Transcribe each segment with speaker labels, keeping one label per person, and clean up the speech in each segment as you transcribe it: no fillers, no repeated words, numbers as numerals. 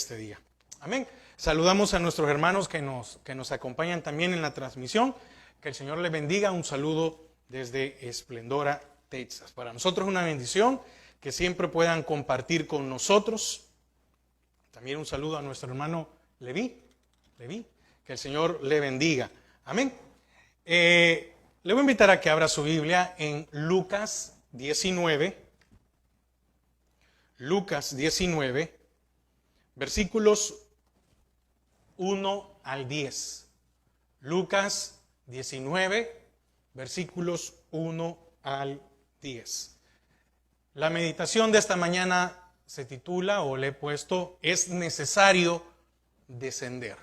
Speaker 1: este día. Amén. Saludamos a nuestros hermanos que nos acompañan también en la transmisión. Que el Señor les bendiga. Un saludo desde Esplendora, Texas. Para nosotros es una bendición que siempre puedan compartir con nosotros. También un saludo a nuestro hermano Leví. Que el Señor le bendiga. Amén. Le voy a invitar a que abra su Biblia en Lucas 19. Lucas 19, versículos 1 al 10. Lucas 19, versículos 1 al 10. La meditación de esta mañana se titula, o le he puesto, es necesario descender.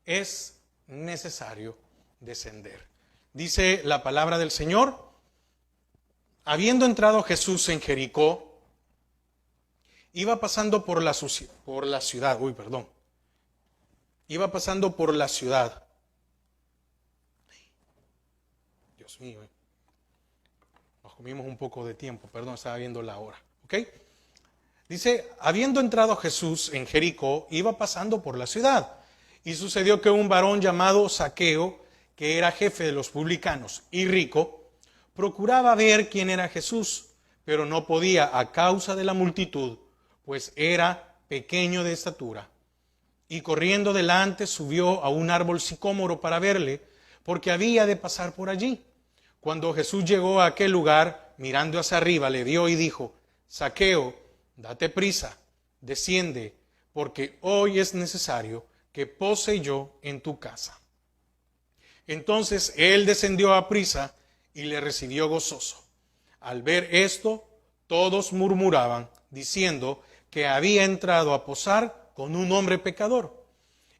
Speaker 1: Es necesario descender. Dice la palabra del Señor: habiendo entrado Jesús en Jericó, iba pasando por la ciudad. Iba pasando por la ciudad. Dios mío, nos comimos un poco de tiempo, perdón, estaba viendo la hora. ¿Ok? Dice, habiendo entrado Jesús en Jericó, iba pasando por la ciudad. Y sucedió que un varón llamado Zaqueo, que era jefe de los publicanos y rico, procuraba ver quién era Jesús, pero no podía a causa de la multitud, pues era pequeño de estatura. Y corriendo delante subió a un árbol sicómoro para verle, porque había de pasar por allí. Cuando Jesús llegó a aquel lugar, mirando hacia arriba, le vio y dijo: Zaqueo, date prisa, desciende, porque hoy es necesario que pose yo en tu casa. Entonces él descendió a prisa y le recibió gozoso. Al ver esto, todos murmuraban, diciendo que había entrado a posar con un hombre pecador.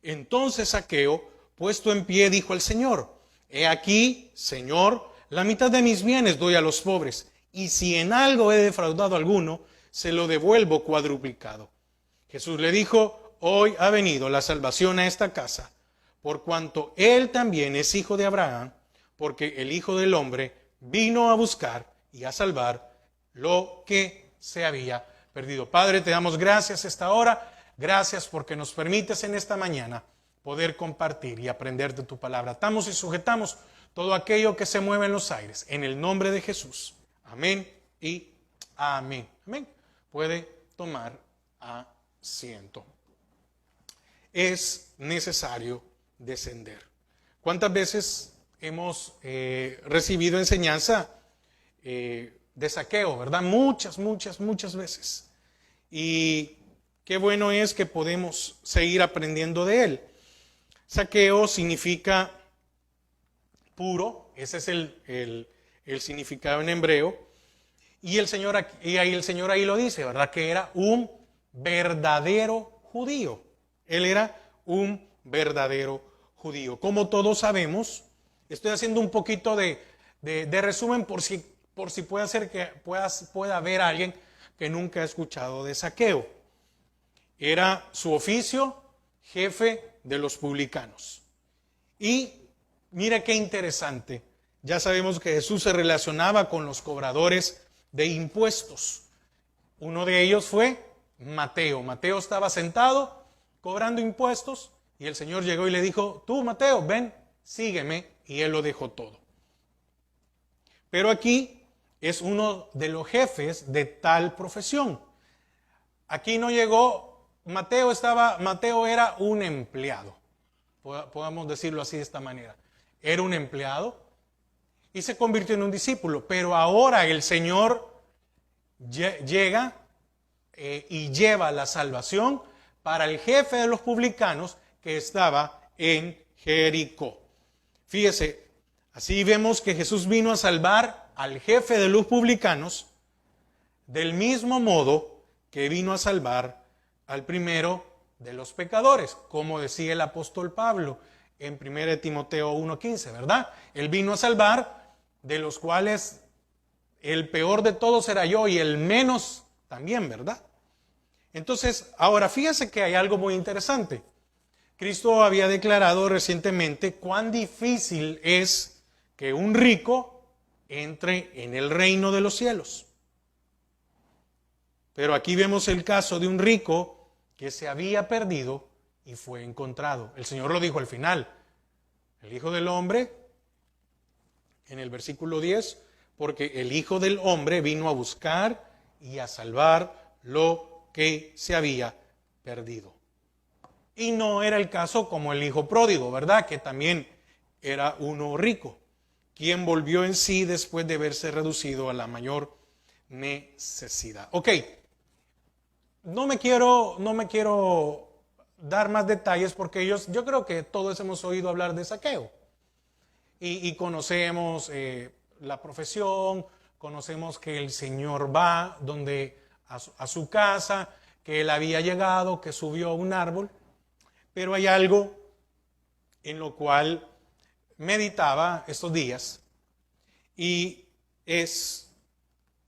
Speaker 1: Entonces Zaqueo, puesto en pie, dijo al Señor: He aquí, Señor, la mitad de mis bienes doy a los pobres, y si en algo he defraudado a alguno, se lo devuelvo cuadruplicado. Jesús le dijo: Hoy ha venido la salvación a esta casa, por cuanto él también es hijo de Abraham, porque el Hijo del Hombre vino a buscar y a salvar lo que se había perdido. Padre, te damos gracias esta hora. Gracias porque nos permites en esta mañana poder compartir y aprender de tu palabra. Atamos y sujetamos todo aquello que se mueve en los aires, en el nombre de Jesús. Amén y amén. Amén. Puede tomar asiento. Es necesario descender. ¿Cuántas veces hemos recibido enseñanza de Zaqueo, verdad? Muchas veces. Y qué bueno es que podemos seguir aprendiendo de él. Zaqueo significa puro, ese es el significado en hebreo. Y el Señor ahí lo dice, ¿verdad? Que era un verdadero judío. Él era un verdadero judío. Como todos sabemos, estoy haciendo un poquito de resumen por si puede ser que pueda haber alguien que nunca ha escuchado de Zaqueo. Era su oficio jefe de los publicanos. Y mira qué interesante. Ya sabemos que Jesús se relacionaba con los cobradores de impuestos. Uno de ellos fue Mateo. Mateo estaba sentado cobrando impuestos y el Señor llegó y le dijo: tú, Mateo, ven, sígueme, y él lo dejó todo. Pero aquí es uno de los jefes de tal profesión. Aquí no llegó, Mateo era un empleado, podamos decirlo así de esta manera. Era un empleado y se convirtió en un discípulo, pero ahora el Señor llega y lleva la salvación para el jefe de los publicanos que estaba en Jericó. Fíjese, así vemos que Jesús vino a salvar al jefe de los publicanos del mismo modo que vino a salvar al primero de los pecadores, como decía el apóstol Pablo en 1 Timoteo 1:15, ¿verdad? Él vino a salvar de los cuales el peor de todos era yo y el menos también, ¿verdad? Entonces, ahora fíjese que hay algo muy interesante. Cristo había declarado recientemente cuán difícil es que un rico entre en el reino de los cielos. Pero aquí vemos el caso de un rico que se había perdido y fue encontrado. El Señor lo dijo al final. El Hijo del Hombre, en el versículo 10, porque el Hijo del Hombre vino a buscar y a salvar lo que se había perdido. Y no era el caso como el hijo pródigo, ¿verdad? Que también era uno rico, quien volvió en sí después de verse reducido a la mayor necesidad. Ok, no me quiero dar más detalles porque yo creo que todos hemos oído hablar de Zaqueo y conocemos la profesión, conocemos que el Señor va a su casa, que él había llegado, que subió a un árbol, pero hay algo en lo cual meditaba estos días y es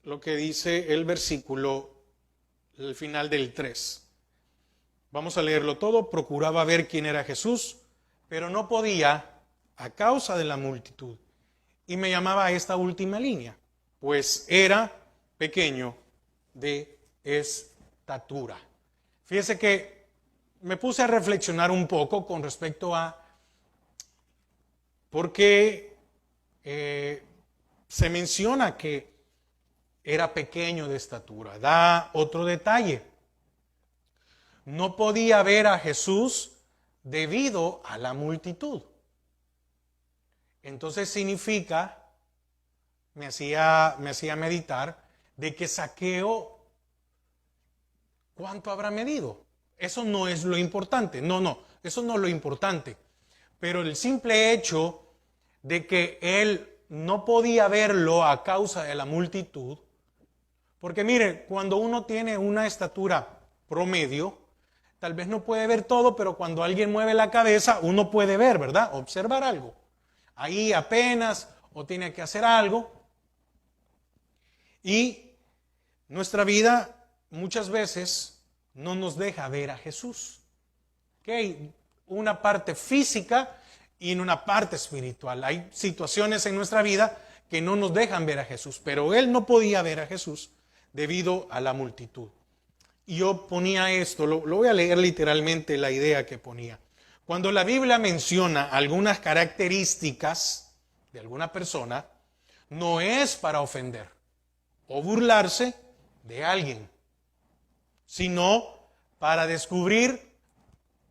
Speaker 1: lo que dice el versículo, el final del 3. Vamos a leerlo todo. Procuraba ver quién era Jesús, pero no podía a causa de la multitud. Y me llamaba a esta última línea, pues era pequeño de estatura. Fíjese que me puse a reflexionar un poco con respecto a por qué se menciona que era pequeño de estatura. Da otro detalle. No podía ver a Jesús debido a la multitud. Entonces significa, me hacía meditar, de que Zaqueo, ¿cuánto habrá medido? Eso no es lo importante. No, eso no es lo importante. Pero el simple hecho de que él no podía verlo a causa de la multitud, porque mire, cuando uno tiene una estatura promedio, tal vez no puede ver todo, pero cuando alguien mueve la cabeza, uno puede ver, ¿verdad? Observar algo. Ahí apenas, o tiene que hacer algo. Y nuestra vida muchas veces no nos deja ver a Jesús. ¿Okay? Una parte física y en una parte espiritual. Hay situaciones en nuestra vida que no nos dejan ver a Jesús, pero él no podía ver a Jesús debido a la multitud. Y yo ponía esto, lo voy a leer literalmente la idea que ponía. Cuando la Biblia menciona algunas características de alguna persona, no es para ofender o burlarse de alguien, sino para descubrir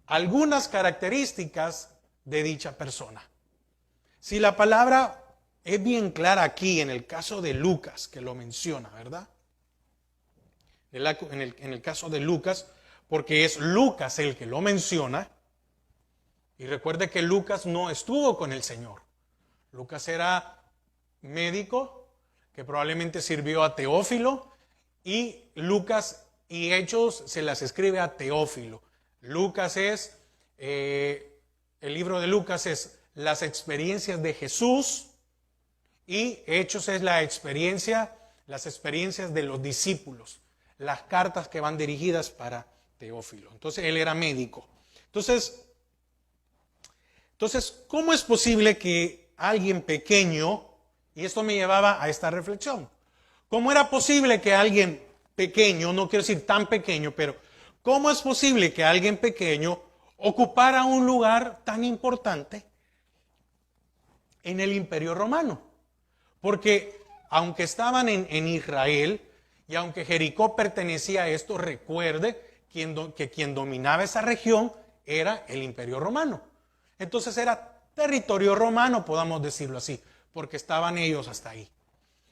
Speaker 1: algunas características de dicha persona. Si la palabra es bien clara aquí, en el caso de Lucas, que lo menciona, ¿verdad? En el caso de Lucas, porque es Lucas el que lo menciona, y recuerde que Lucas no estuvo con el Señor. Lucas era médico, que probablemente sirvió a Teófilo, y Lucas y Hechos se las escribe a Teófilo. Lucas es, el libro de Lucas es las experiencias de Jesús, y Hechos es las experiencias de los discípulos, las cartas que van dirigidas para Teófilo. Entonces él era médico. Entonces, ¿cómo es posible que alguien pequeño, y esto me llevaba a esta reflexión, cómo era posible que alguien pequeño, no quiero decir tan pequeño, pero cómo es posible que alguien pequeño ocupara un lugar tan importante en el Imperio Romano? Porque aunque estaban en Israel y aunque Jericó pertenecía a esto, recuerde que quien dominaba esa región era el Imperio Romano. Entonces era territorio romano, podamos decirlo así, porque estaban ellos hasta ahí.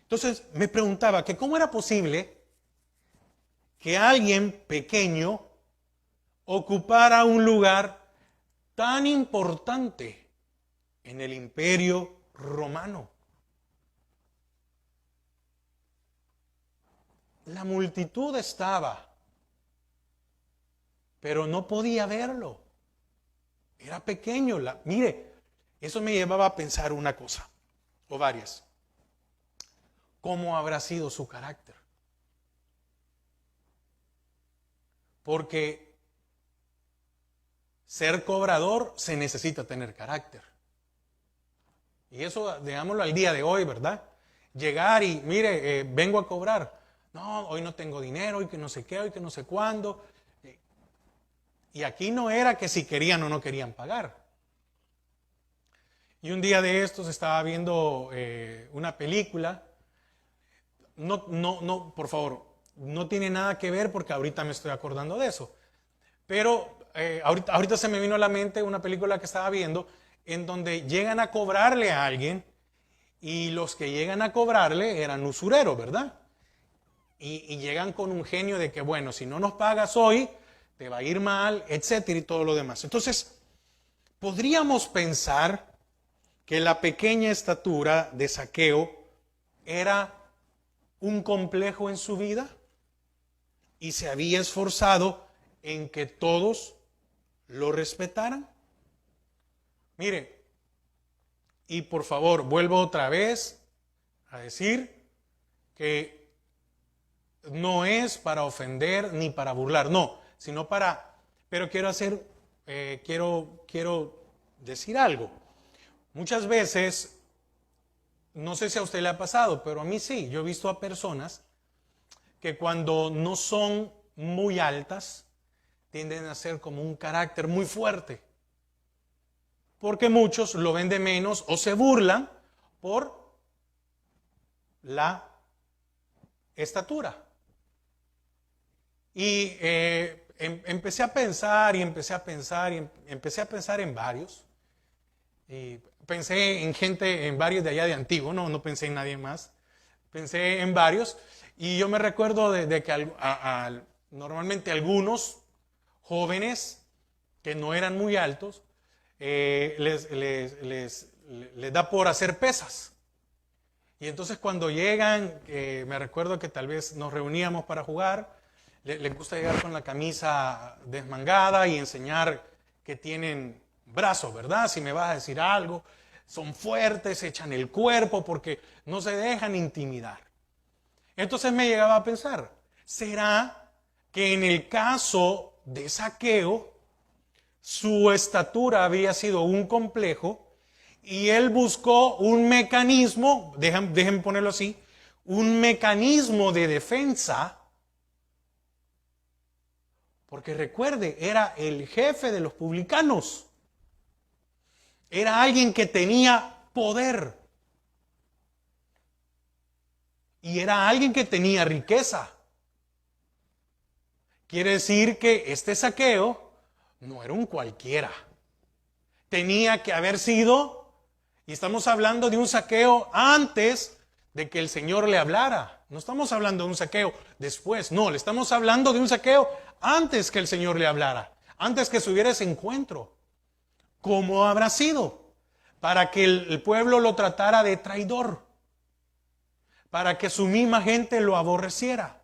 Speaker 1: Entonces me preguntaba que cómo era posible que alguien pequeño ocupara un lugar tan importante en el Imperio Romano. La multitud estaba, pero no podía verlo. Era pequeño. Mire, eso me llevaba a pensar una cosa, o varias. ¿Cómo habrá sido su carácter? Porque ser cobrador se necesita tener carácter. Y eso, digámoslo al día de hoy, ¿verdad? Llegar y, mire, vengo a cobrar. No, hoy no tengo dinero, hoy que no sé qué, hoy que no sé cuándo. Y aquí no era que si querían o no querían pagar. Y un día de estos estaba viendo una película. No, por favor, no tiene nada que ver porque ahorita me estoy acordando de eso. Pero ahorita se me vino a la mente una película que estaba viendo en donde llegan a cobrarle a alguien y los que llegan a cobrarle eran usureros, ¿verdad? Y llegan con un genio de que, bueno, si no nos pagas hoy, te va a ir mal, etcétera, y todo lo demás. Entonces, podríamos pensar que la pequeña estatura de Zaqueo era un complejo en su vida y se había esforzado en que todos lo respetaran. Mire, y por favor, vuelvo otra vez a decir que no es para ofender ni para burlar, no, sino para, pero quiero decir algo. Muchas veces, no sé si a usted le ha pasado, pero a mí sí, yo he visto a personas que cuando no son muy altas, tienden a ser como un carácter muy fuerte. Porque muchos lo ven de menos o se burlan por la estatura. Y empecé a pensar en varios. Y pensé en gente, en varios de allá de Antiguo, no pensé en nadie más. Pensé en varios. Y yo me recuerdo de que normalmente algunos jóvenes que no eran muy altos, les da por hacer pesas. Y entonces cuando llegan, me recuerdo que tal vez nos reuníamos para jugar, les gusta llegar con la camisa desmangada y enseñar que tienen brazos, ¿verdad? Si me vas a decir algo, son fuertes, echan el cuerpo porque no se dejan intimidar. Entonces me llegaba a pensar, ¿será que en el caso de Zaqueo, su estatura había sido un complejo y él buscó un mecanismo, déjenme ponerlo así, un mecanismo de defensa? Porque recuerde, era el jefe de los publicanos. Era alguien que tenía poder. Y era alguien que tenía riqueza. Quiere decir que este Zaqueo no era un cualquiera. Tenía que haber sido, y estamos hablando de un Zaqueo antes de que el Señor le hablara. No estamos hablando de un Zaqueo después, no, le estamos hablando de un Zaqueo antes que el Señor le hablara, antes que subiera ese encuentro. ¿Cómo habrá sido? Para que el pueblo lo tratara de traidor, para que su misma gente lo aborreciera.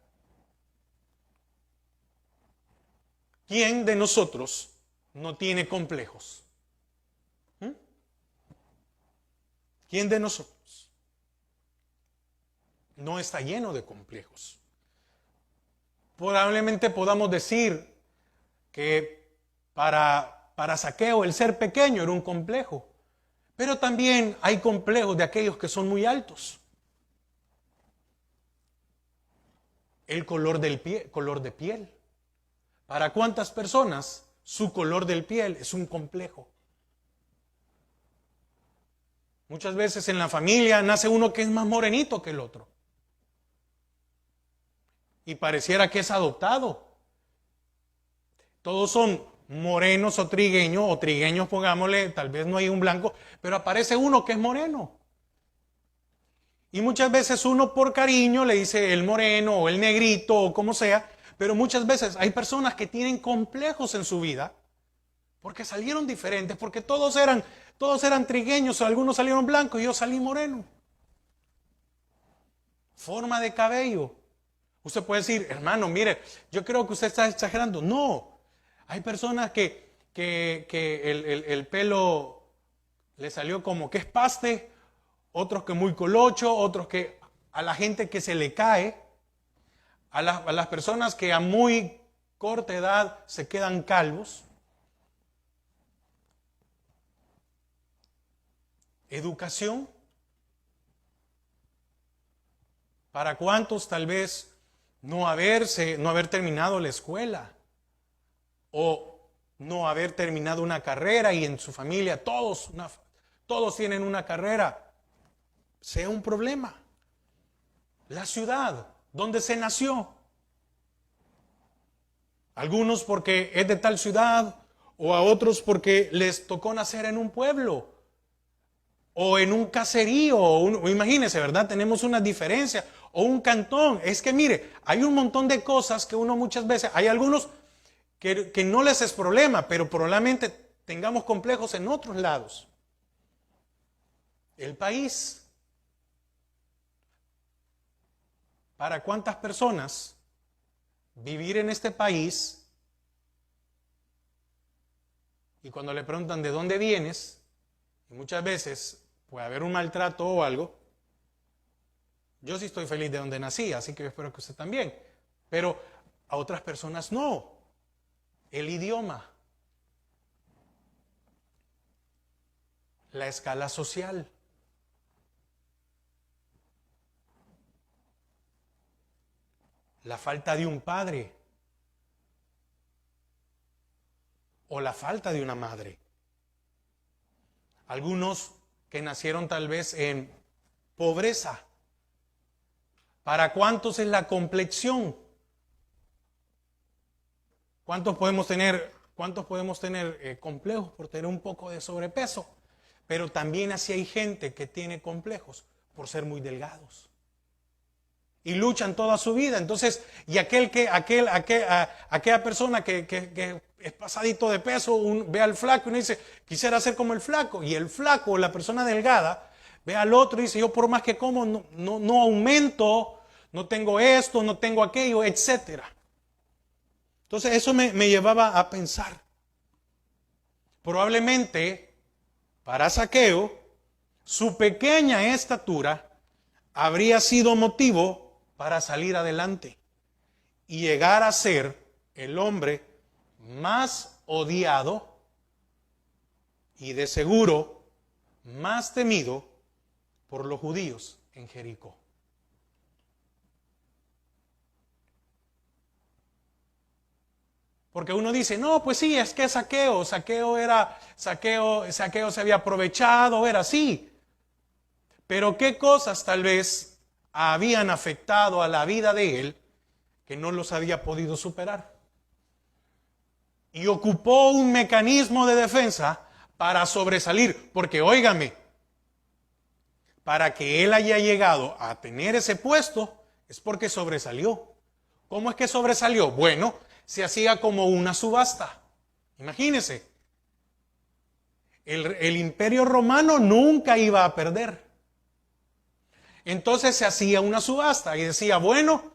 Speaker 1: ¿Quién de nosotros no tiene complejos? ¿Quién de nosotros no está lleno de complejos? Probablemente podamos decir que para Zaqueo el ser pequeño era un complejo, pero también hay complejos de aquellos que son muy altos. El color de piel. ¿Para cuántas personas su color de piel es un complejo? Muchas veces en la familia nace uno que es más morenito que el otro. Y pareciera que es adoptado. Todos son morenos o trigueños, pongámosle, tal vez no hay un blanco, pero aparece uno que es moreno. Y muchas veces uno por cariño le dice el moreno o el negrito o como sea, pero muchas veces hay personas que tienen complejos en su vida porque salieron diferentes, porque todos eran trigueños, o algunos salieron blancos y yo salí moreno. Forma de cabello. Usted puede decir, hermano, mire, yo creo que usted está exagerando. No, hay personas que el pelo le salió como que es paste, otros que muy colocho, otros que a la gente que se le cae, a las personas que a muy corta edad se quedan calvos. Educación. ¿Para cuántos tal vez no haber terminado la escuela? O no haber terminado una carrera y en su familia todos tienen una carrera, sea un problema. La ciudad donde se nació. Algunos porque es de tal ciudad, o a otros porque les tocó nacer en un pueblo o en un caserío, o imagínense, ¿verdad? Tenemos una diferencia, o un cantón. Es que mire, hay un montón de cosas que uno muchas veces, hay algunos que no les es problema, pero probablemente tengamos complejos en otros lados. El país. ¿Para cuántas personas vivir en este país? Y cuando le preguntan de dónde vienes, y muchas veces puede haber un maltrato o algo. Yo sí estoy feliz de donde nací, así que espero que usted también. Pero a otras personas no. El idioma, la escala social, la falta de un padre o la falta de una madre. Algunos que nacieron tal vez en pobreza. ¿Para cuántos es la complexión? ¿Cuántos podemos tener complejos por tener un poco de sobrepeso? Pero también así hay gente que tiene complejos por ser muy delgados. Y luchan toda su vida. Entonces, y aquella persona que es pasadito de peso, ve al flaco y uno dice, quisiera ser como el flaco. Y el flaco, la persona delgada, ve al otro y dice, yo por más que como, no aumento, no tengo esto, no tengo aquello, etcétera. Entonces eso me llevaba a pensar. Probablemente para Zaqueo, su pequeña estatura habría sido motivo para salir adelante y llegar a ser el hombre más odiado y de seguro más temido por los judíos en Jericó. Porque uno dice, no, pues sí, es que Zaqueo se había aprovechado, era así. Pero qué cosas tal vez habían afectado a la vida de él que no los había podido superar. Y ocupó un mecanismo de defensa para sobresalir. Porque óigame, para que él haya llegado a tener ese puesto es porque sobresalió. ¿Cómo es que sobresalió? Bueno, se hacía como una subasta. Imagínense, el Imperio Romano nunca iba a perder. Entonces se hacía una subasta y decía, bueno,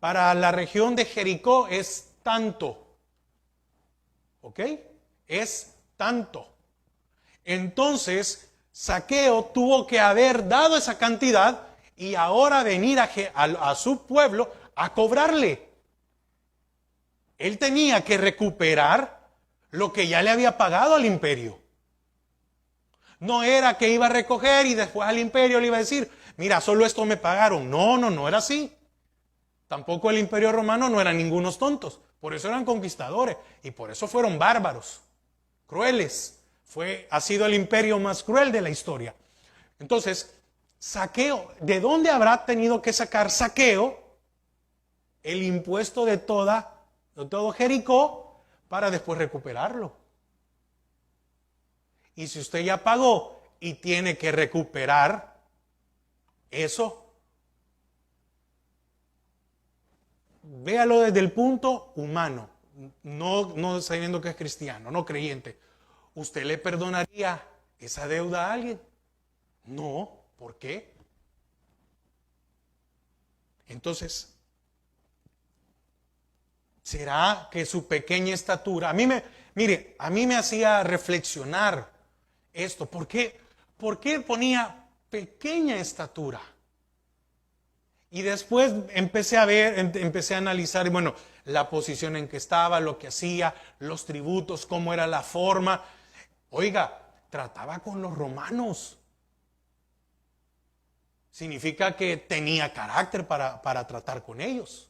Speaker 1: para la región de Jericó es tanto. ¿Ok? Es tanto. Entonces, Zaqueo tuvo que haber dado esa cantidad y ahora venir a su pueblo a cobrarle. Él tenía que recuperar lo que ya le había pagado al imperio. No era que iba a recoger y después al imperio le iba a decir, mira, solo esto me pagaron. No era así. Tampoco el imperio romano no eran ningunos tontos. Por eso eran conquistadores y por eso fueron bárbaros, crueles. Ha sido el imperio más cruel de la historia. Entonces, Zaqueo, ¿de dónde habrá tenido que sacar Zaqueo el impuesto de todo Jericó para después recuperarlo? Y si usted ya pagó y tiene que recuperar eso, véalo desde el punto humano, no sabiendo que es cristiano, no creyente. ¿Usted le perdonaría esa deuda a alguien? No, ¿por qué? Entonces, ¿será que su pequeña estatura, a mí me hacía reflexionar esto? ¿Por qué ponía pequeña estatura? Y después empecé a analizar, bueno, la posición en que estaba, lo que hacía, los tributos, cómo era la forma. Oiga, trataba con los romanos. Significa que tenía carácter para tratar con ellos.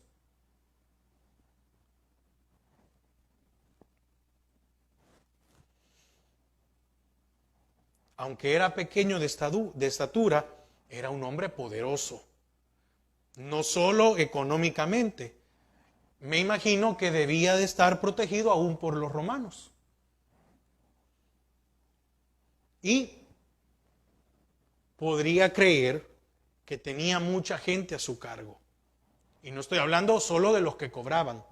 Speaker 1: aunque era pequeño de estatura, era un hombre poderoso. No solo económicamente. Me imagino que debía de estar protegido aún por los romanos. Y podría creer que tenía mucha gente a su cargo. Y no estoy hablando solo de los que cobraban,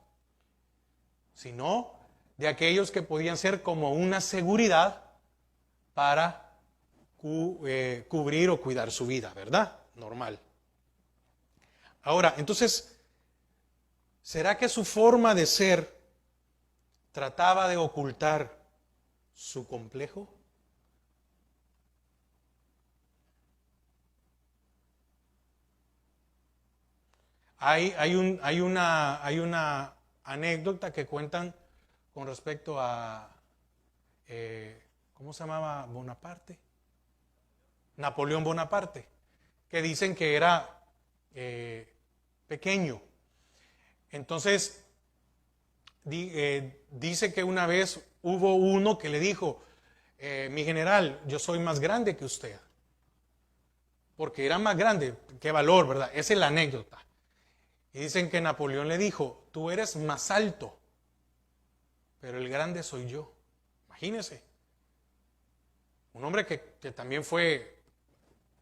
Speaker 1: sino de aquellos que podían ser como una seguridad para cubrir o cuidar su vida, ¿verdad? Normal. Ahora, entonces, ¿será que su forma de ser trataba de ocultar su complejo? Hay una anécdota que cuentan con respecto a, ¿cómo se llamaba Bonaparte? Napoleón Bonaparte, que dicen que era pequeño. Entonces, dice que una vez hubo uno que le dijo, mi general, yo soy más grande que usted. Porque era más grande, qué valor, ¿verdad? Esa es la anécdota. Y dicen que Napoleón le dijo, tú eres más alto, pero el grande soy yo. Imagínese. Un hombre que también fue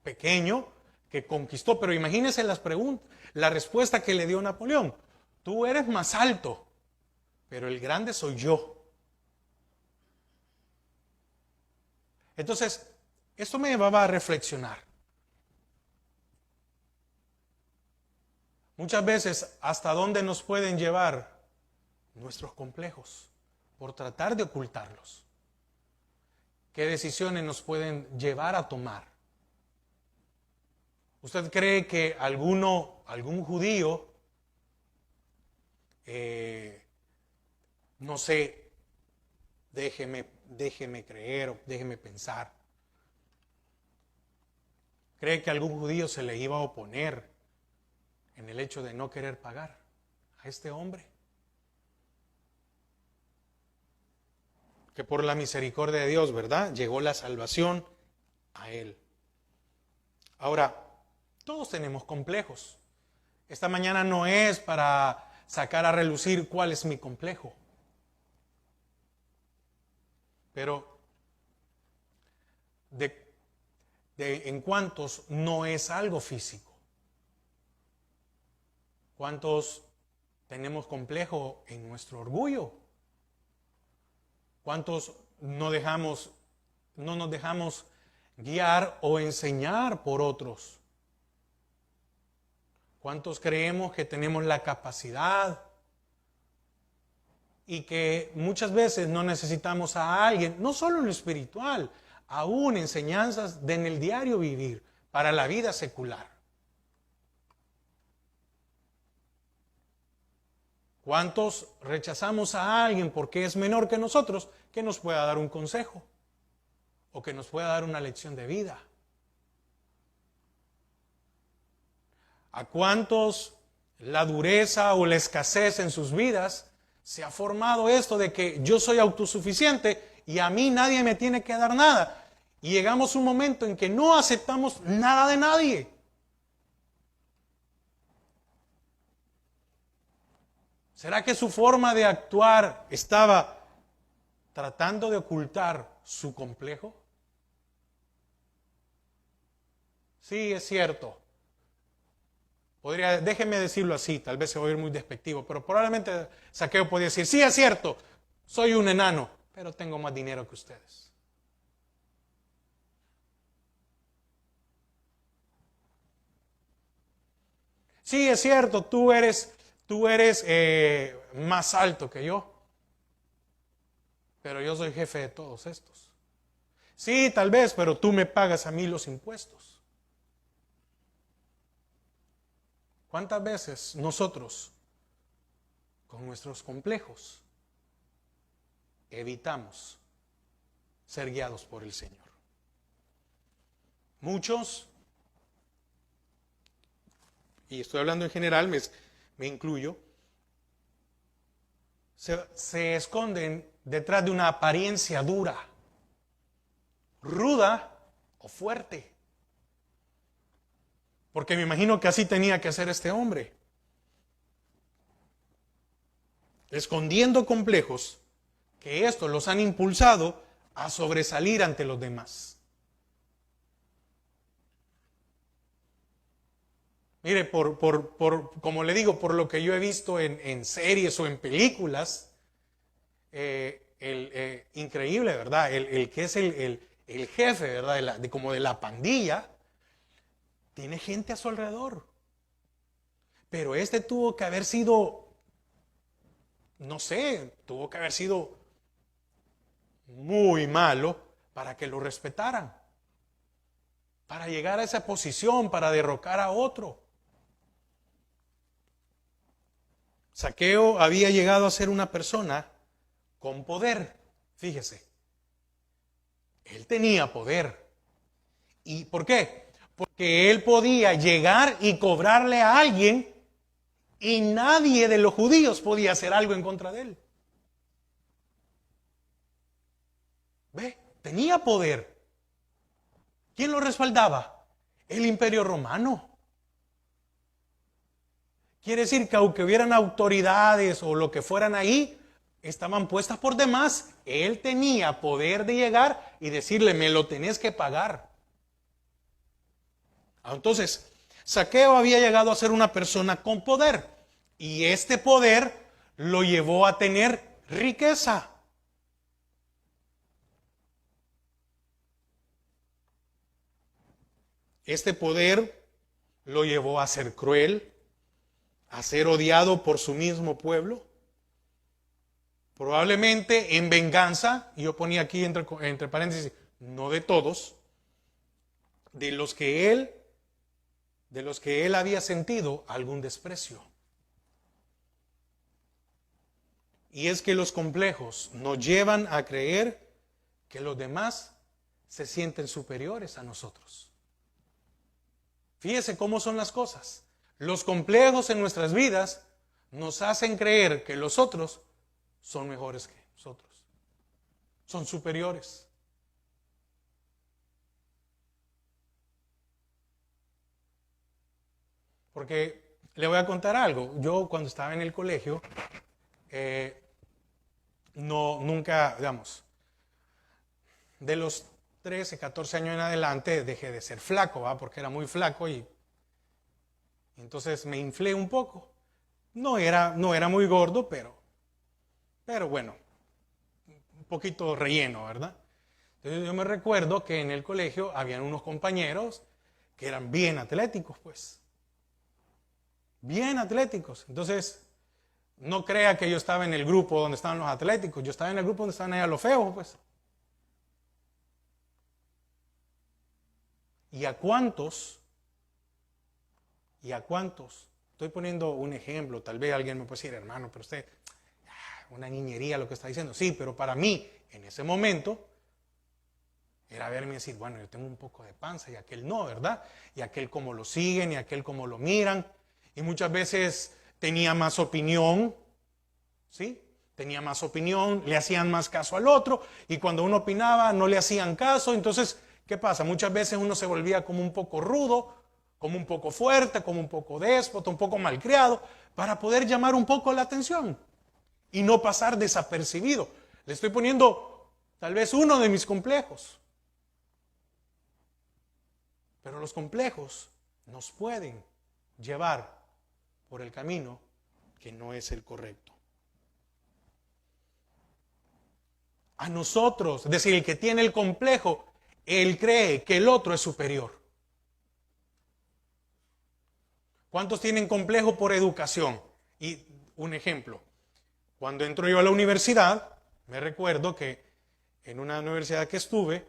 Speaker 1: pequeño, que conquistó, pero imagínese la respuesta que le dio Napoleón. Tú eres más alto, pero el grande soy yo. Entonces, esto me llevaba a reflexionar. Muchas veces, ¿hasta dónde nos pueden llevar nuestros complejos por tratar de ocultarlos? ¿Qué decisiones nos pueden llevar a tomar? ¿Usted cree que algún judío, no sé, déjeme creer o déjeme pensar, cree que algún judío se le iba a oponer en el hecho de no querer pagar a este hombre? Que por la misericordia de Dios, ¿verdad? Llegó la salvación a él. Ahora, todos tenemos complejos. Esta mañana no es para sacar a relucir cuál es mi complejo. Pero en cuántos no es algo físico. ¿Cuántos tenemos complejo en nuestro orgullo? ¿Cuántos no nos dejamos guiar o enseñar por otros? ¿Cuántos creemos que tenemos la capacidad y que muchas veces no necesitamos a alguien, no solo en lo espiritual, aún enseñanzas en el diario vivir para la vida secular? ¿Cuántos rechazamos a alguien porque es menor que nosotros que nos pueda dar un consejo o que nos pueda dar una lección de vida? ¿A cuántos la dureza o la escasez en sus vidas se ha formado esto de que yo soy autosuficiente y a mí nadie me tiene que dar nada? Y llegamos a un momento en que no aceptamos nada de nadie. ¿Será que su forma de actuar estaba tratando de ocultar su complejo? Sí, es cierto. Déjenme decirlo así, tal vez se va a oír muy despectivo, pero probablemente Zaqueo podría decir, sí, es cierto, soy un enano, pero tengo más dinero que ustedes. Sí, es cierto, tú eres más alto que yo, pero yo soy jefe de todos estos. Sí, tal vez, pero tú me pagas a mí los impuestos. ¿Cuántas veces nosotros, con nuestros complejos, evitamos ser guiados por el Señor? Muchos, y estoy hablando en general, me incluyo, se esconden detrás de una apariencia dura, ruda, o fuerte. Porque me imagino que así tenía que ser este hombre. Escondiendo complejos que estos los han impulsado a sobresalir ante los demás. Mire, como le digo, por lo que yo he visto en series o en películas, increíble, ¿verdad? El que es el jefe, ¿verdad? Como de la pandilla, tiene gente a su alrededor. Pero este tuvo que haber sido, no sé, tuvo que haber sido muy malo para que lo respetaran. Para llegar a esa posición, para derrocar a otro. Zaqueo había llegado a ser una persona con poder. Fíjese, él tenía poder. ¿Y por qué? Porque él podía llegar y cobrarle a alguien y nadie de los judíos podía hacer algo en contra de él. ¿Ve? Tenía poder. ¿Quién lo respaldaba? El Imperio Romano. Quiere decir que aunque hubieran autoridades o lo que fueran ahí, estaban puestas por demás. Él tenía poder de llegar y decirle, me lo tenés que pagar. Entonces, Zaqueo había llegado a ser una persona con poder. Y este poder lo llevó a tener riqueza. Este poder lo llevó a ser cruel, a ser odiado por su mismo pueblo. Probablemente en venganza, y yo ponía aquí entre paréntesis, no de todos, de los que él había sentido algún desprecio. Y es que los complejos nos llevan a creer que los demás se sienten superiores a nosotros. Fíjese cómo son las cosas. Los complejos en nuestras vidas nos hacen creer que los otros son mejores que nosotros, son superiores. Porque le voy a contar algo. Yo cuando estaba en el colegio, nunca, digamos, de los 13, 14 años en adelante dejé de ser flaco, ¿va? Porque era muy flaco y entonces me inflé un poco. No era muy gordo, pero bueno, un poquito relleno, ¿verdad? Entonces yo me recuerdo que en el colegio habían unos compañeros que eran bien atléticos, pues. Bien atléticos. Entonces, no crea que yo estaba en el grupo donde estaban los atléticos. Yo estaba en el grupo donde estaban allá los feos, pues. ¿Y a cuántos? Estoy poniendo un ejemplo. Tal vez alguien me puede decir, hermano, pero usted, una niñería lo que está diciendo. Sí, pero para mí, en ese momento, era verme y decir, bueno, yo tengo un poco de panza y aquel no, ¿verdad? Y aquel como lo siguen y aquel como lo miran. Y muchas veces tenía más opinión, ¿sí? Tenía más opinión, le hacían más caso al otro. Y cuando uno opinaba, no le hacían caso. Entonces, ¿qué pasa? Muchas veces uno se volvía como un poco rudo, como un poco fuerte, como un poco déspota, un poco malcriado, para poder llamar un poco la atención y no pasar desapercibido. Le estoy poniendo tal vez uno de mis complejos. Pero los complejos nos pueden llevar por el camino que no es el correcto. A nosotros, es decir, el que tiene el complejo, él cree que el otro es superior. ¿Cuántos tienen complejo por educación? Y un ejemplo, cuando entro yo a la universidad, me recuerdo que en una universidad que estuve,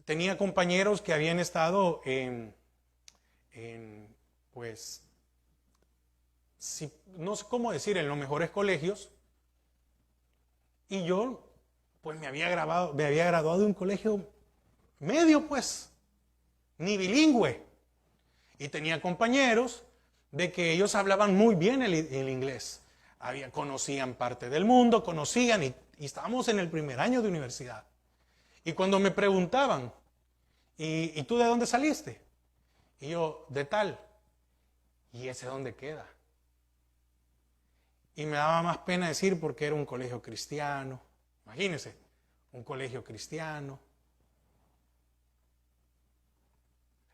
Speaker 1: tenía compañeros que habían estado pues, no sé cómo decir, en los mejores colegios, y yo, pues me había graduado de un colegio medio, pues, ni bilingüe. Y tenía compañeros de que ellos hablaban muy bien el inglés. Conocían parte del mundo, conocían y estábamos en el primer año de universidad. Y cuando me preguntaban, ¿y tú de dónde saliste? Y yo, de tal. ¿Y ese dónde queda? Y me daba más pena decir porque era un colegio cristiano. Imagínense, un colegio cristiano.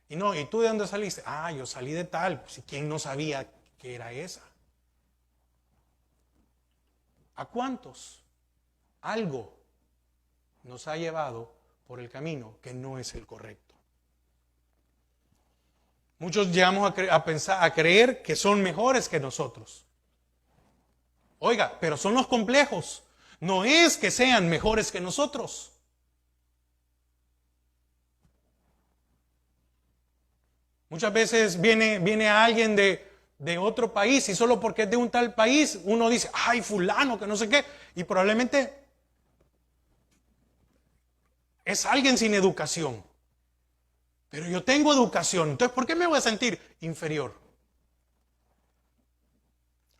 Speaker 1: Y no, ¿y tú de dónde saliste? Ah, yo salí de tal. Pues, ¿quién no sabía que era esa? ¿A cuántos algo nos ha llevado por el camino que no es el correcto? Muchos llegamos a creer que son mejores que nosotros. Oiga, pero son los complejos. No es que sean mejores que nosotros. Muchas veces viene alguien de otro país y solo porque es de un tal país uno dice, ay, fulano, que no sé qué. Y probablemente es alguien sin educación. Pero yo tengo educación, entonces ¿por qué me voy a sentir inferior?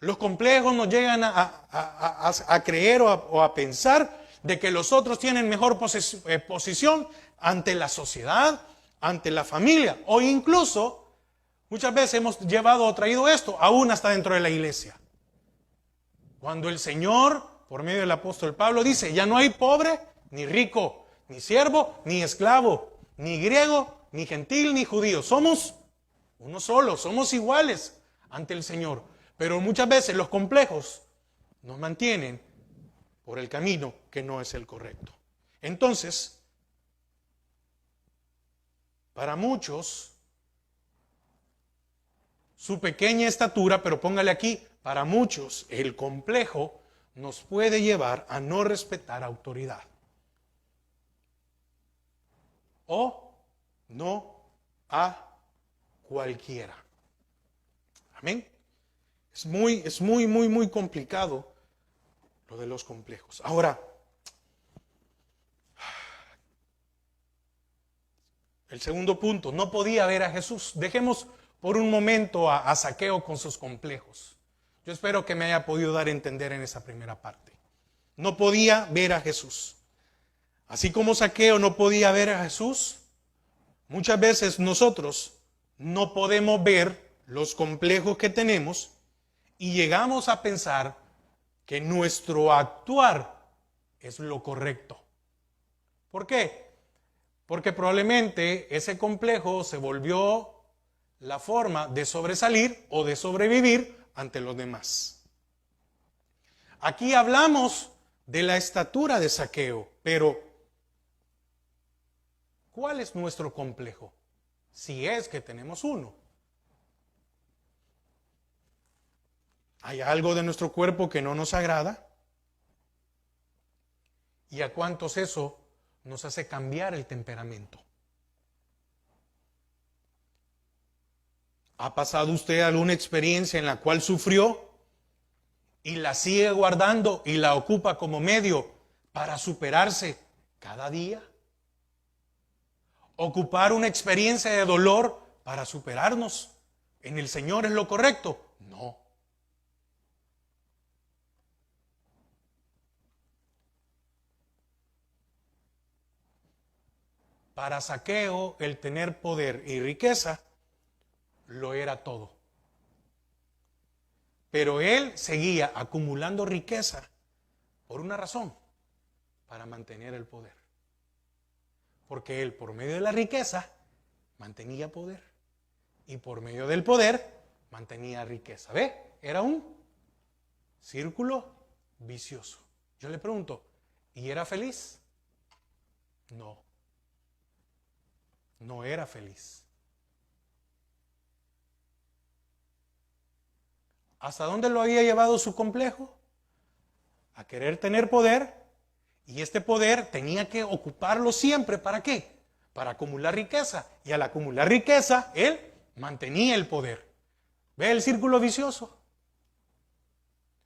Speaker 1: Los complejos nos llegan a creer o a pensar de que los otros tienen mejor posición ante la sociedad, ante la familia, o incluso muchas veces hemos llevado o traído esto aún hasta dentro de la iglesia. Cuando el Señor, por medio del apóstol Pablo, dice, ya no hay pobre, ni rico, ni siervo, ni esclavo, ni griego, ni gentil, ni judío. Somos uno solo, somos iguales ante el Señor. Pero muchas veces los complejos nos mantienen por el camino que no es el correcto. Entonces, para muchos, su pequeña estatura, pero póngale aquí, para muchos el complejo nos puede llevar a no respetar autoridad. O no a cualquiera. Amén. Es muy complicado lo de los complejos. Ahora, el segundo punto, no podía ver a Jesús. Dejemos por un momento a Zaqueo con sus complejos. Yo espero que me haya podido dar a entender en esa primera parte. No podía ver a Jesús. Así como Zaqueo no podía ver a Jesús, muchas veces nosotros no podemos ver los complejos que tenemos y llegamos a pensar que nuestro actuar es lo correcto. ¿Por qué? Porque probablemente ese complejo se volvió la forma de sobresalir o de sobrevivir ante los demás. Aquí hablamos de la estatura de Zaqueo, pero ¿cuál es nuestro complejo? Si es que tenemos uno. ¿Hay algo de nuestro cuerpo que no nos agrada? ¿Y a cuántos eso nos hace cambiar el temperamento? ¿Ha pasado usted alguna experiencia en la cual sufrió y la sigue guardando y la ocupa como medio para superarse cada día? ¿Ocupar una experiencia de dolor para superarnos en el Señor es lo correcto? No. Para Zaqueo, el tener poder y riqueza lo era todo. Pero él seguía acumulando riqueza por una razón, para mantener el poder. Porque él, por medio de la riqueza, mantenía poder. Y por medio del poder, mantenía riqueza. ¿Ve? Era un círculo vicioso. Yo le pregunto, ¿y era feliz? No. No era feliz. ¿Hasta dónde lo había llevado su complejo? A querer tener poder, y este poder tenía que ocuparlo siempre. ¿Para qué? Para acumular riqueza. Y al acumular riqueza, él mantenía el poder. ¿Ve el círculo vicioso?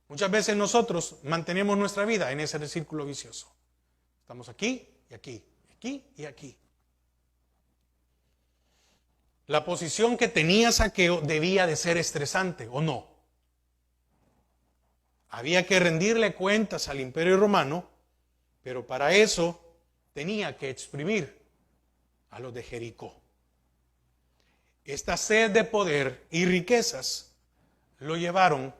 Speaker 1: Muchas veces nosotros mantenemos nuestra vida en ese círculo vicioso. Estamos aquí y aquí, aquí y aquí. La posición que tenía Zaqueo debía de ser estresante, ¿o no? Había que rendirle cuentas al Imperio Romano, pero para eso tenía que exprimir a los de Jericó. Esta sed de poder y riquezas lo llevaron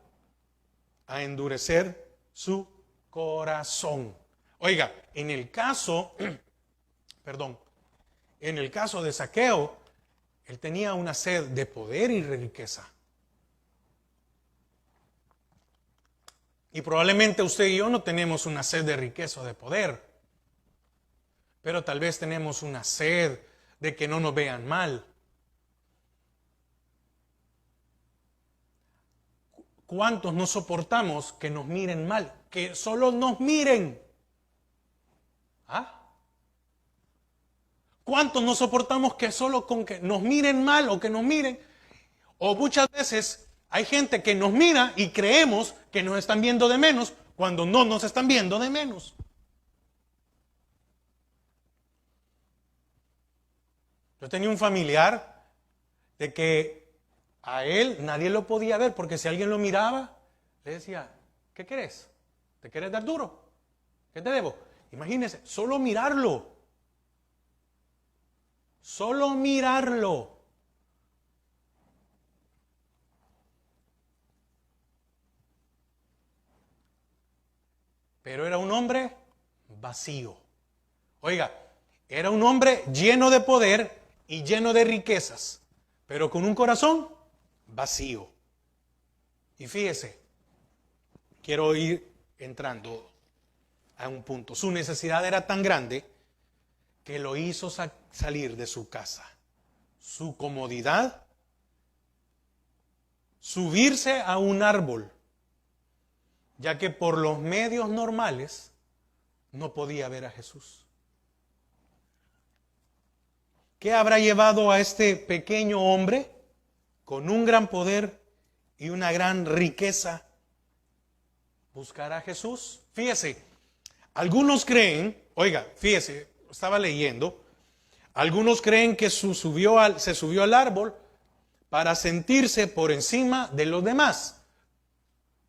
Speaker 1: a endurecer su corazón. Oiga, en el caso de Zaqueo, él tenía una sed de poder y riqueza. Y probablemente usted y yo no tenemos una sed de riqueza o de poder, pero tal vez tenemos una sed de que no nos vean mal. ¿Cuántos no soportamos que nos miren mal? Que solo nos miren. ¿Ah? ¿Cuántos no soportamos que solo con que nos miren mal o que nos miren? O muchas veces hay gente que nos mira y creemos que nos están viendo de menos cuando no nos están viendo de menos. Yo tenía un familiar de que a él nadie lo podía ver porque si alguien lo miraba, le decía, ¿qué querés? ¿Te querés dar duro? ¿Qué te debo? Imagínense, solo mirarlo. Solo mirarlo. Pero era un hombre vacío. Oiga, era un hombre lleno de poder y lleno de riquezas, pero con un corazón vacío. Y fíjese, quiero ir entrando a un punto. Su necesidad era tan grande que lo hizo salir de su casa, su comodidad, subirse a un árbol, ya que por los medios normales no podía ver a Jesús. ¿Qué habrá llevado a este pequeño hombre con un gran poder y una gran riqueza buscar a Jesús? Fíjese, algunos creen, oiga, fíjese, estaba leyendo, algunos creen que se subió al árbol para sentirse por encima de los demás.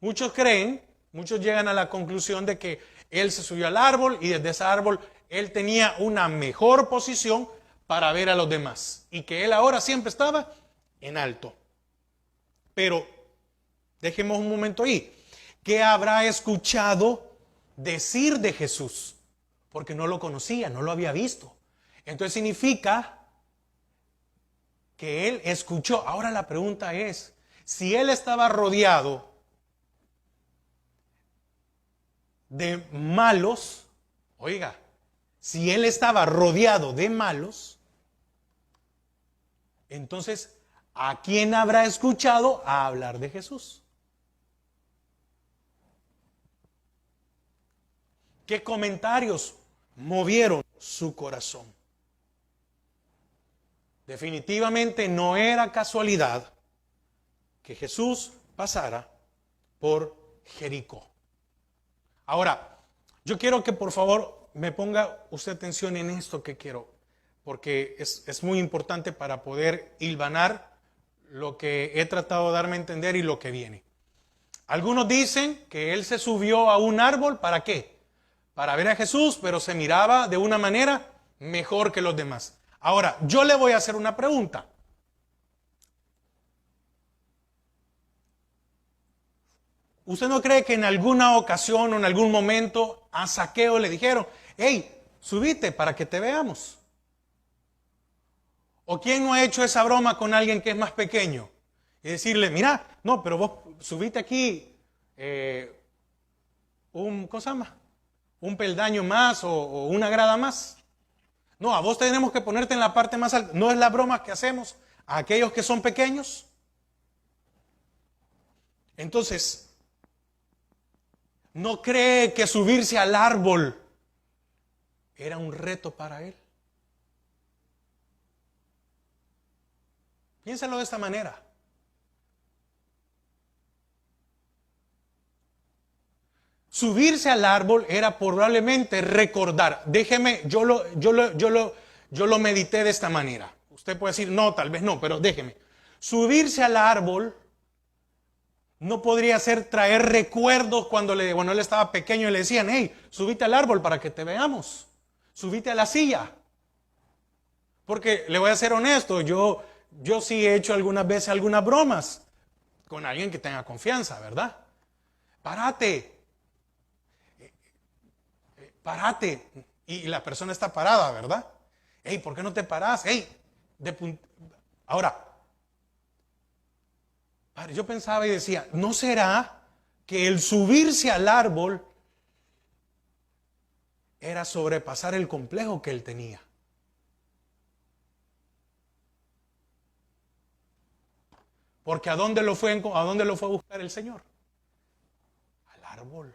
Speaker 1: Muchos llegan a la conclusión de que él se subió al árbol y desde ese árbol él tenía una mejor posición para ver a los demás y que él ahora siempre estaba en alto. Pero dejemos un momento ahí. ¿Qué habrá escuchado decir de Jesús? Porque no lo conocía, no lo había visto. Entonces significa que él escuchó. Ahora la pregunta es, si él estaba rodeado de malos, oiga, si él estaba rodeado de malos, entonces, ¿a quién habrá escuchado a hablar de Jesús? ¿Qué comentarios movieron su corazón? Definitivamente no era casualidad que Jesús pasara por Jericó. Ahora, yo quiero que por favor me ponga usted atención en esto que quiero, porque es muy importante para poder hilvanar lo que he tratado de darme a entender y lo que viene. Algunos dicen que él se subió a un árbol, ¿para qué? Para ver a Jesús, pero se miraba de una manera mejor que los demás. Ahora, yo le voy a hacer una pregunta. ¿Usted no cree que en alguna ocasión o en algún momento a Zaqueo le dijeron, hey, subite para que te veamos? ¿O quién no ha hecho esa broma con alguien que es más pequeño? Y decirle, mira, no, pero vos subite aquí ¿cómo se llama? Un peldaño más o una grada más. No, a vos tenemos que ponerte en la parte más alta. ¿No es la broma que hacemos a aquellos que son pequeños? Entonces, ¿no cree que subirse al árbol era un reto para él? Piénsalo de esta manera. Subirse al árbol era probablemente recordar. Déjeme, yo lo medité de esta manera. Usted puede decir, no, tal vez no, pero déjeme. Subirse al árbol no podría ser traer recuerdos cuando él estaba pequeño y le decían, hey, subite al árbol para que te veamos. Subite a la silla. Porque le voy a ser honesto, yo sí he hecho algunas veces algunas bromas con alguien que tenga confianza, ¿verdad? Párate. Párate. Y la persona está parada, ¿verdad? Hey, ¿por qué no te parás? Hey, ahora, yo pensaba y decía, ¿no será que el subirse al árbol era sobrepasar el complejo que él tenía? Porque ¿a dónde lo fue a buscar el Señor? Al árbol.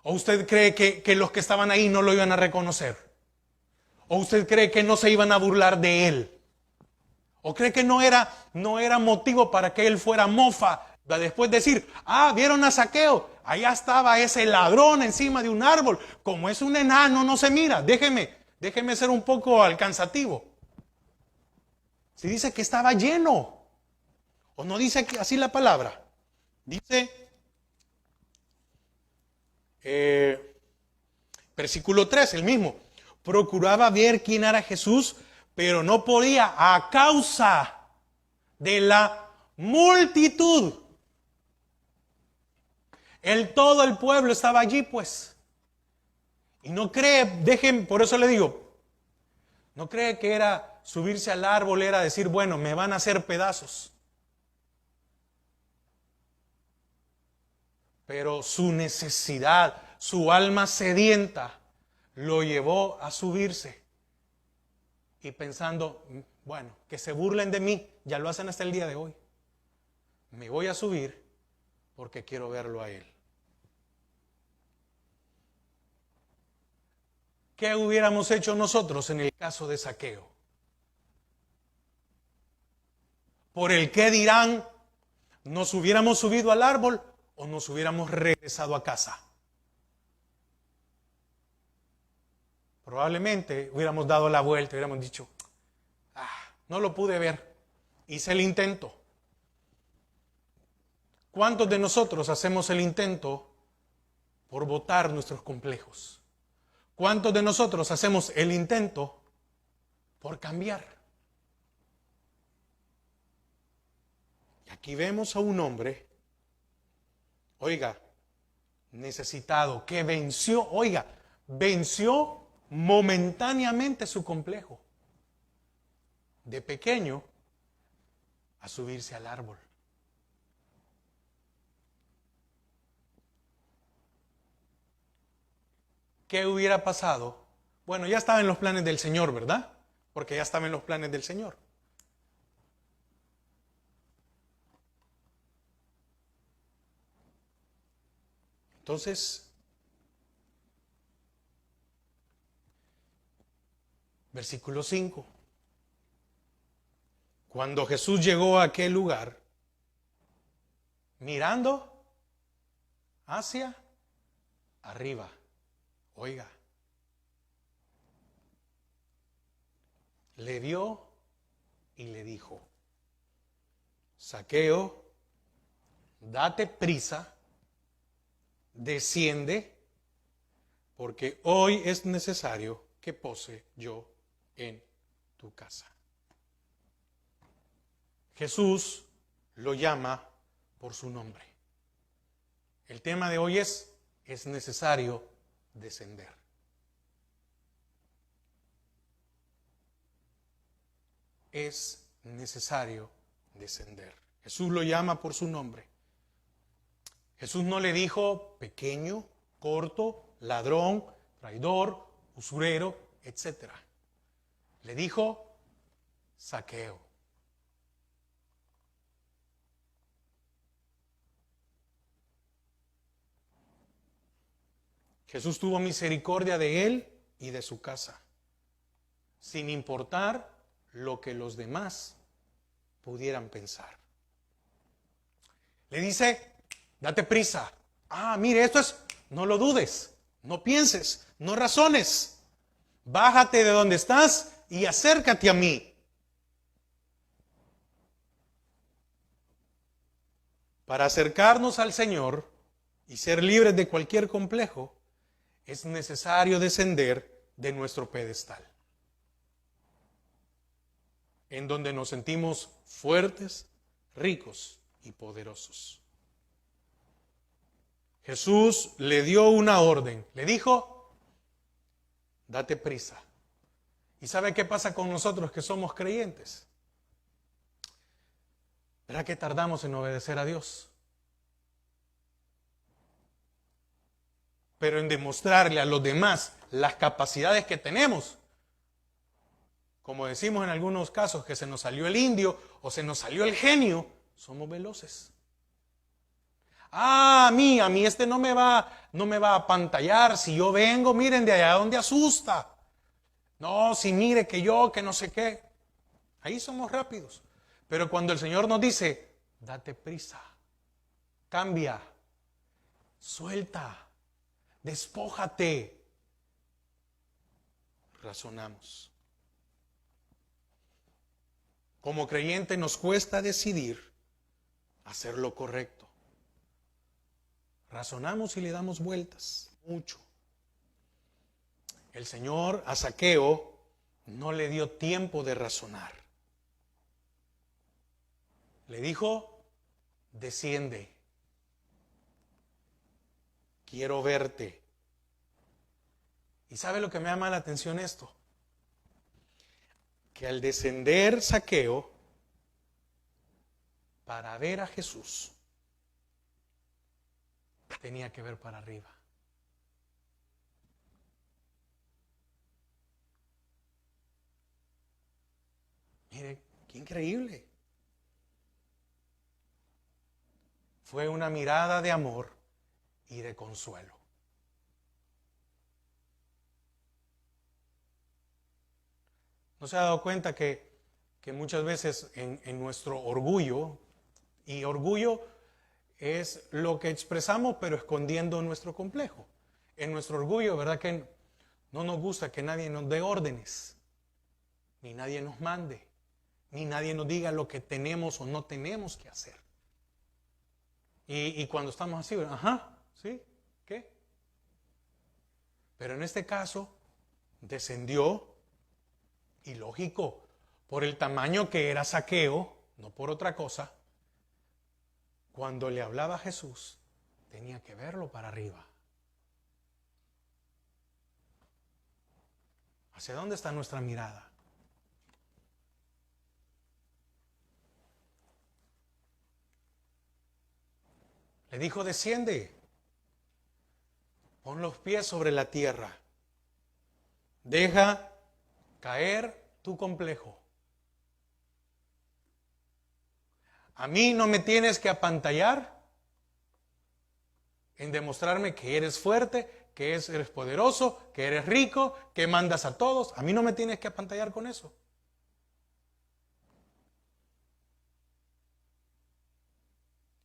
Speaker 1: ¿O usted cree que los que estaban ahí no lo iban a reconocer? ¿O usted cree que no se iban a burlar de él? ¿O cree que no era motivo para que él fuera mofa? Después decir, ¿vieron a Zaqueo? Allá estaba ese ladrón encima de un árbol. Como es un enano, no se mira. Déjeme ser un poco alcanzativo. Si dice que estaba lleno. ¿O no dice así la palabra? Dice, versículo 3, el mismo. Procuraba ver quién era Jesús, pero no podía a causa de la multitud. Todo el pueblo estaba allí, pues. Y no cree, por eso le digo, no cree que era subirse al árbol, era decir, bueno, me van a hacer pedazos. Pero su necesidad, su alma sedienta, lo llevó a subirse. Y pensando, bueno, que se burlen de mí, ya lo hacen hasta el día de hoy. Me voy a subir porque quiero verlo a él. ¿Qué hubiéramos hecho nosotros en el caso de Zaqueo? Por el qué dirán, nos hubiéramos subido al árbol o nos hubiéramos regresado a casa. Probablemente hubiéramos dado la vuelta, hubiéramos dicho, no lo pude ver, hice el intento. ¿Cuántos de nosotros hacemos el intento por botar nuestros complejos? ¿Cuántos de nosotros hacemos el intento por cambiar? Y aquí vemos a un hombre, oiga, necesitado, que venció momentáneamente su complejo. De pequeño a subirse al árbol. ¿Qué hubiera pasado? Bueno, ya estaba en los planes del Señor, ¿verdad? Porque ya estaba en los planes del Señor. Entonces, versículo 5. Cuando Jesús llegó a aquel lugar, mirando hacia arriba, oiga, le vio y le dijo, Zaqueo, date prisa, desciende, porque hoy es necesario que pose yo en tu casa. Jesús lo llama por su nombre. El tema de hoy es necesario descender. Es necesario descender. Jesús lo llama por su nombre. Jesús no le dijo pequeño, corto, ladrón, traidor, usurero, etc. Le dijo Zaqueo. Jesús tuvo misericordia de él y de su casa, sin importar lo que los demás pudieran pensar. Le dice, date prisa. Mire, esto es, no lo dudes, no pienses, no razones. Bájate de donde estás y acércate a mí. Para acercarnos al Señor, y ser libres de cualquier complejo, es necesario descender de nuestro pedestal, en donde nos sentimos fuertes, ricos y poderosos. Jesús le dio una orden, le dijo, date prisa. ¿Y sabe qué pasa con nosotros que somos creyentes? ¿Verdad que tardamos en obedecer a Dios? Pero en demostrarle a los demás las capacidades que tenemos, como decimos en algunos casos, que se nos salió el indio o se nos salió el genio, somos veloces. A mí este no me va a apantallar si yo vengo, miren de allá donde asusta. No, si mire que yo, que no sé qué. Ahí somos rápidos. Pero cuando el Señor nos dice, date prisa, cambia, suelta, despójate, razonamos. Como creyente nos cuesta decidir hacer lo correcto. Razonamos y le damos vueltas, mucho. El Señor a Zaqueo no le dio tiempo de razonar. Le dijo, desciende, quiero verte. ¿Y sabe lo que me llama la atención esto? Que al descender Zaqueo para ver a Jesús, tenía que ver para arriba. Mire, qué increíble. Fue una mirada de amor y de consuelo. ¿No se ha dado cuenta que muchas veces en nuestro orgullo, y orgullo es lo que expresamos pero escondiendo nuestro complejo? En nuestro orgullo, ¿verdad que no nos gusta que nadie nos dé órdenes, ni nadie nos mande, ni nadie nos diga lo que tenemos o no tenemos que hacer? Y cuando estamos así, ajá, ¿sí? ¿Qué? Pero en este caso, descendió, y lógico, por el tamaño que era Zaqueo, no por otra cosa, cuando le hablaba a Jesús, tenía que verlo para arriba. ¿Hacia dónde está nuestra mirada? Le dijo, desciende, pon los pies sobre la tierra, deja caer tu complejo. A mí no me tienes que apantallar en demostrarme que eres fuerte, que eres poderoso, que eres rico, que mandas a todos. A mí no me tienes que apantallar con eso.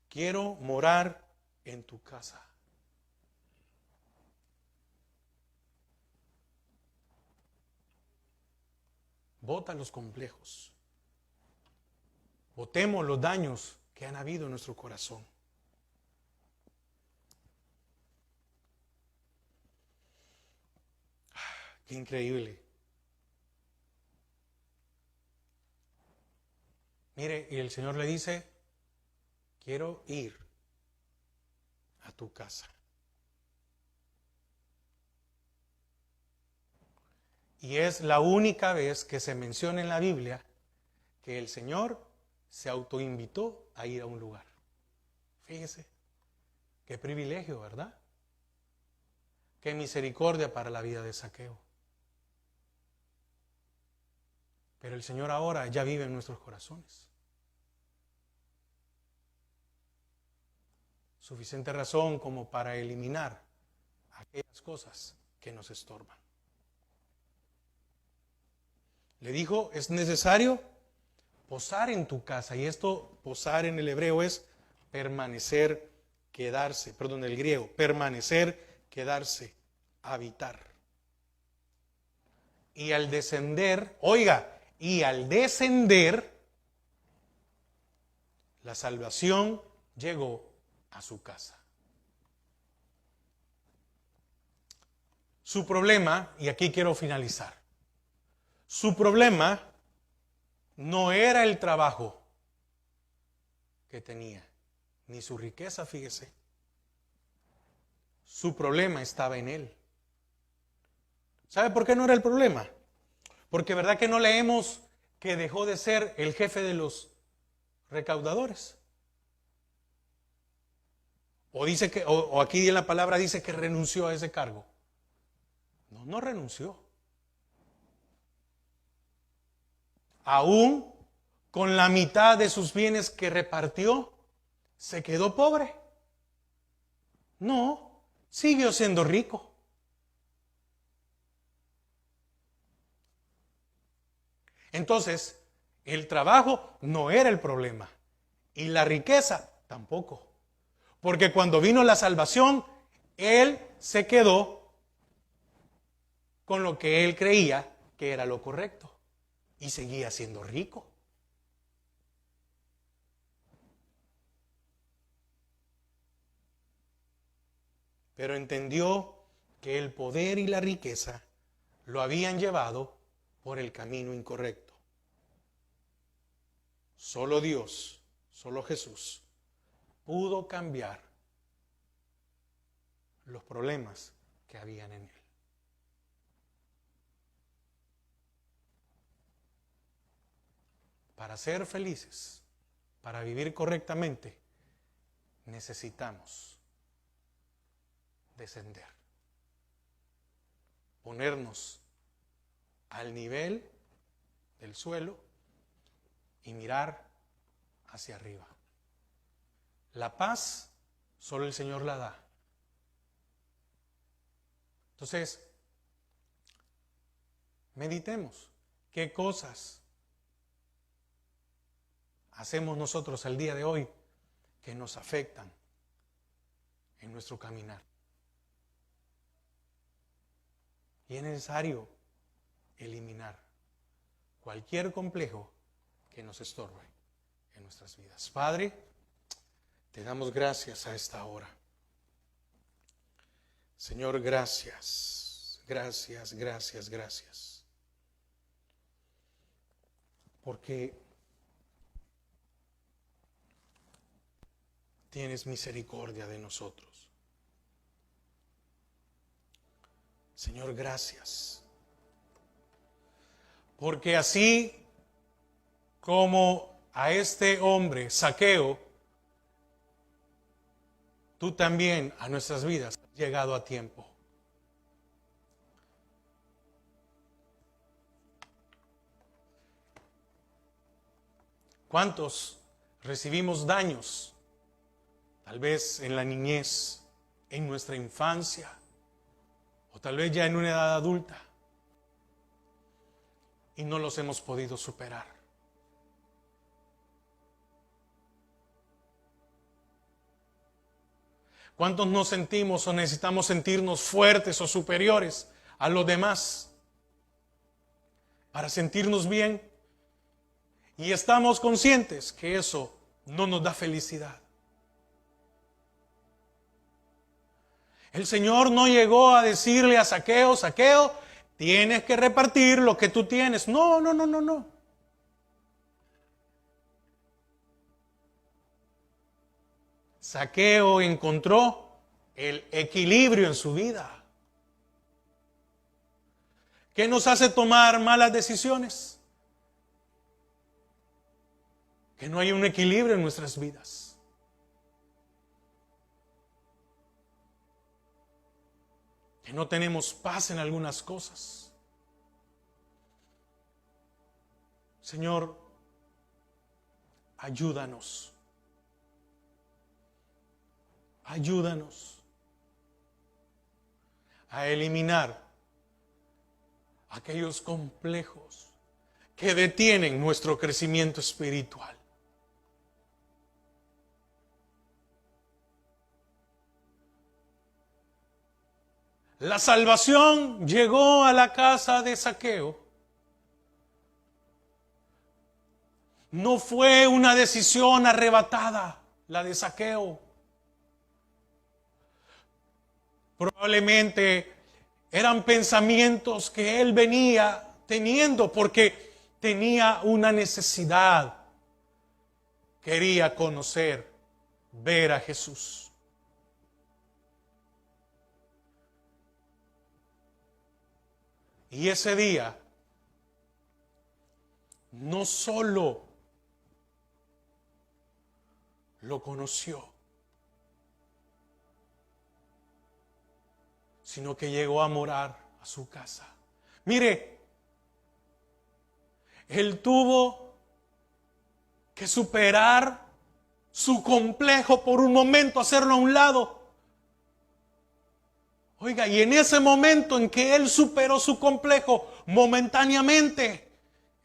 Speaker 1: Quiero morar en tu casa. Bota los complejos. Botemos los daños que han habido en nuestro corazón. Qué increíble. Mire, y el Señor le dice, quiero ir a tu casa. Y es la única vez que se menciona en la Biblia que el Señor se autoinvitó a ir a un lugar. Fíjese, qué privilegio, ¿verdad? Qué misericordia para la vida de Zaqueo. Pero el Señor ahora ya vive en nuestros corazones. Suficiente razón como para eliminar aquellas cosas que nos estorban. Le dijo, es necesario posar en tu casa. Y esto, posar en el hebreo es permanecer, quedarse. Perdón, el griego, permanecer, quedarse, habitar. Y al descender, oiga, y al descender, la salvación llegó a su casa. Su problema, y aquí quiero finalizar, su problema no era el trabajo que tenía, ni su riqueza, fíjese. Su problema estaba en él. ¿Sabe por qué no era el problema? Porque ¿verdad que no leemos que dejó de ser el jefe de los recaudadores? O dice que, o aquí en la palabra dice que renunció a ese cargo. No, no renunció. Aún con la mitad de sus bienes que repartió, se quedó pobre. No, siguió siendo rico. Entonces, el trabajo no era el problema y la riqueza tampoco. Porque cuando vino la salvación, él se quedó con lo que él creía que era lo correcto y seguía siendo rico. Pero entendió que el poder y la riqueza lo habían llevado por el camino incorrecto. Solo Dios, solo Jesús, pudo cambiar los problemas que habían en él. Para ser felices, para vivir correctamente, necesitamos descender, ponernos al nivel del suelo y mirar hacia arriba. La paz solo el Señor la da. Entonces, meditemos qué cosas hacemos nosotros el día de hoy que nos afectan en nuestro caminar. Y es necesario eliminar cualquier complejo que nos estorbe en nuestras vidas. Padre, te damos gracias a esta hora. Señor, gracias, gracias, gracias, gracias. Porque tienes misericordia de nosotros. Señor, gracias. Porque así como a este hombre, Zaqueo, tú también a nuestras vidas has llegado a tiempo. ¿Cuántos recibimos daños? Tal vez en la niñez, en nuestra infancia, o tal vez ya en una edad adulta, y no los hemos podido superar. ¿Cuántos nos sentimos o necesitamos sentirnos fuertes o superiores a los demás para sentirnos bien? Y estamos conscientes que eso no nos da felicidad. El Señor no llegó a decirle a Zaqueo, Zaqueo, tienes que repartir lo que tú tienes. No, no, no, no, no. Zaqueo encontró el equilibrio en su vida. ¿Qué nos hace tomar malas decisiones? Que no hay un equilibrio en nuestras vidas. Que no tenemos paz en algunas cosas. Señor, ayúdanos. Ayúdanos a eliminar aquellos complejos que detienen nuestro crecimiento espiritual. La salvación llegó a la casa de Zaqueo. No fue una decisión arrebatada la de Zaqueo. Probablemente eran pensamientos que él venía teniendo porque tenía una necesidad. Quería conocer, ver a Jesús. Y ese día no solo lo conoció, sino que llegó a morar a su casa. Mire, él tuvo que superar su complejo por un momento, hacerlo a un lado. Oiga, y en ese momento en que él superó su complejo, momentáneamente,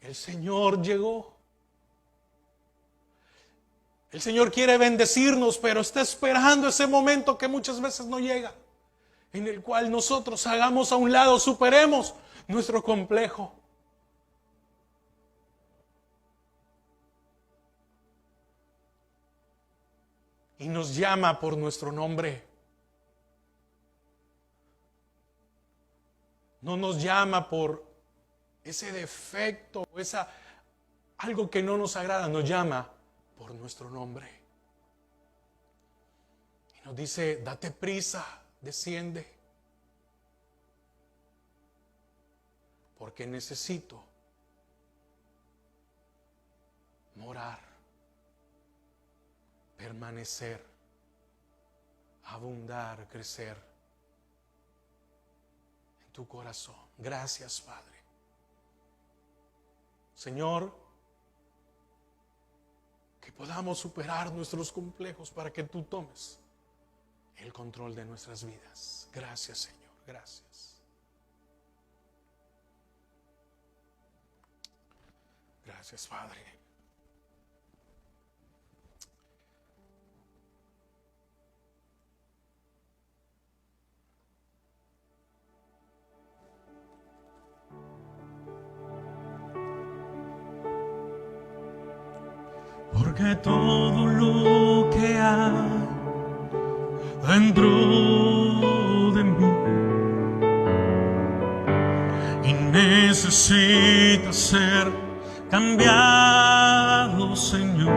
Speaker 1: el Señor llegó. El Señor quiere bendecirnos, pero está esperando ese momento que muchas veces no llega, en el cual nosotros hagamos a un lado, superemos nuestro complejo. Y nos llama por nuestro nombre. No nos llama por ese defecto, algo que no nos agrada, nos llama por nuestro nombre. Y nos dice, date prisa, desciende, porque necesito morar, permanecer, abundar, crecer tu corazón. Gracias, Padre. Señor, que podamos superar nuestros complejos para que tú tomes el control de nuestras vidas. Gracias, Señor. Gracias. Gracias, Padre. Porque todo lo que hay dentro de mí y necesita ser cambiado, Señor.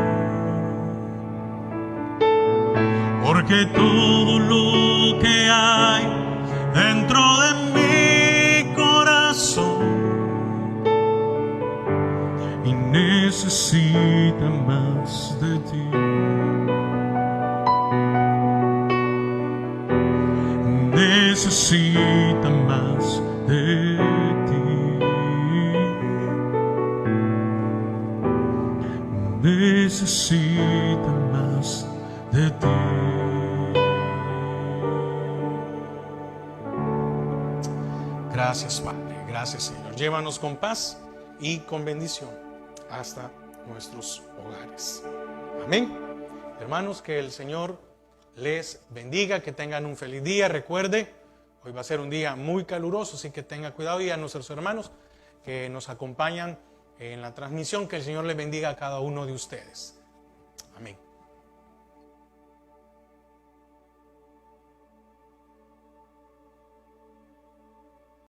Speaker 1: Porque todo lo que hay dentro de mi corazón y necesita más de ti. Necesita más de ti. Necesita más de ti. Gracias, Padre. Gracias, Señor. Llévanos con paz y con bendición hasta nuestros hogares. Amén. Hermanos, que el Señor les bendiga, que tengan un feliz día. Recuerde, hoy va a ser un día muy caluroso, así que tenga cuidado. Y a nuestros hermanos que nos acompañan en la transmisión, que el Señor les bendiga a cada uno de ustedes. Amén.